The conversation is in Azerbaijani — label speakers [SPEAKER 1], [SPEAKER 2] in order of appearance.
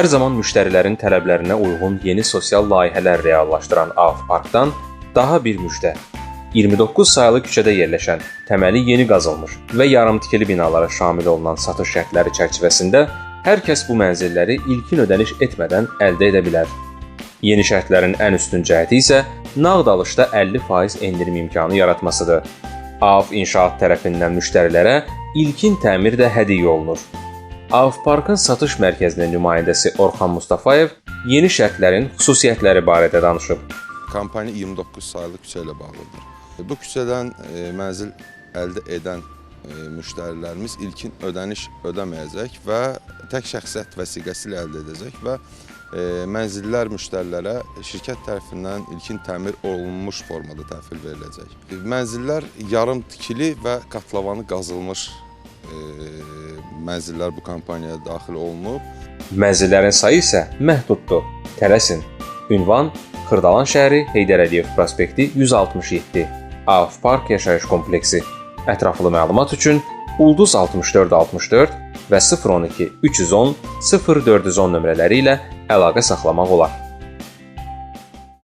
[SPEAKER 1] Hər zaman müştərilərin tələblərinə uyğun yeni sosial layihələr reallaşdıran AF Parkdan daha bir müjdə. 29 saylı küçədə yerləşən, təməli yeni qazılmış və yarımtikili binalara şamil olunan satış şərtləri çərçivəsində hər kəs bu mənzilləri ilkin ödəniş etmədən əldə edə bilər. Yeni şərtlərin ən üstün cəhəti isə nağd alışda 50% endirim imkanı yaratmasıdır. AF İnşaat tərəfindən müştərilərə ilkin təmir də hədiyyə olunur. AF Parkın satış mərkəzinin nümayəndəsi Orxan Mustafayev yeni şərtlərin xüsusiyyətləri barədə danışıb.
[SPEAKER 2] Kampaniya 29 saylı küçə ilə bağlıdır. Bu küçədən mənzil əldə edən müştərilərimiz ilkin ödəniş ödəməyəcək və tək şəxsiyyət vəsiqəsi ilə əldə edəcək və mənzillər müştərilərə şirkət tərəfindən ilkin təmir olunmuş formada təhvil veriləcək. Mənzillər yarım tikili və qatlavanı qazılmış mənzillər bu kampaniyaya daxil olunub.
[SPEAKER 1] Mənzillərin sayı isə məhduddur. Tələsin. Ünvan Xırdalan şəhəri, Heydər Əliyev prospekti 167, AF Park yaşayış kompleksi. Ətraflı məlumat üçün Ulduz 6464 və 012 310 0410 nömrələri ilə əlaqə saxlamaq olar.